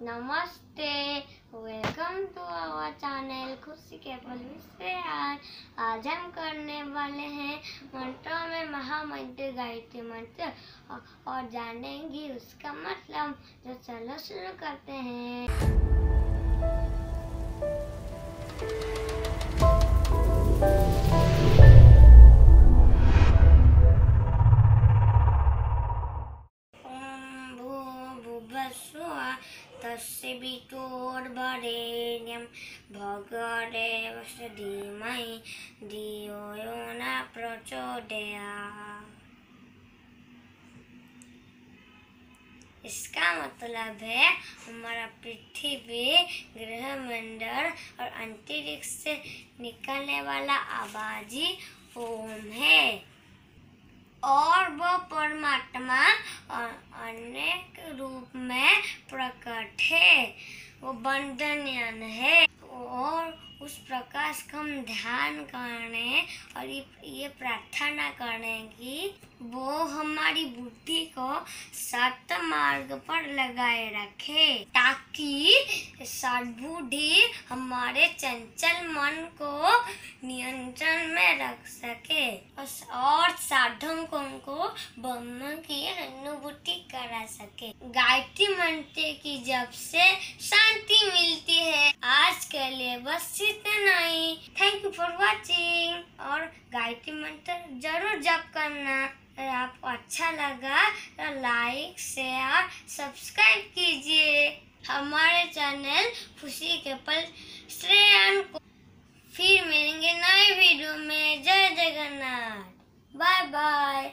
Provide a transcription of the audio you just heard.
नमस्ते, welcome to our channel खुशी के पल से। आज हम करने वाले हैं मंत्रों में महामंत्र गायत्री मंत्र और जानेंगे उसका मतलब। तो चलो शुरू करते हैं। तस्य वितुर्वरेण्यं भर्गो धीमहि धियो यो न प्रचोदयात्। इसका मतलब है हमारा पृथ्वी, ग्रह मंडल और अंतरिक्ष से निकलने वाला आवाज़ी ओम है और वो परमात्मा अनेक रूप में प्रकट है। वो वंदनीय है और उस प्रकाश का हम ध्यान करने और ये प्रार्थना करें कि वो हमारी बुद्धि को सत्य मार्ग पर लगाए रखे, ताकि सद्बुद्धि हमारे चंचल मन को नियंत्रण में रख सके और साधकों को ब्रह्म की अनुभूति करा सके। गायत्री मंत्र की जप से शांति मिलती है। आज के लिए बस इतना ही। Thank you for watching. और गायत्री मंत्र जरूर जप करना। अगर आपको अच्छा लगा तो लाइक, शेयर, सब्सक्राइब कीजिए हमारे चैनल खुशी के पल श्रेयन को। फिर मिलेंगे नए वीडियो में। जय जगन्नाथ। Bye bye.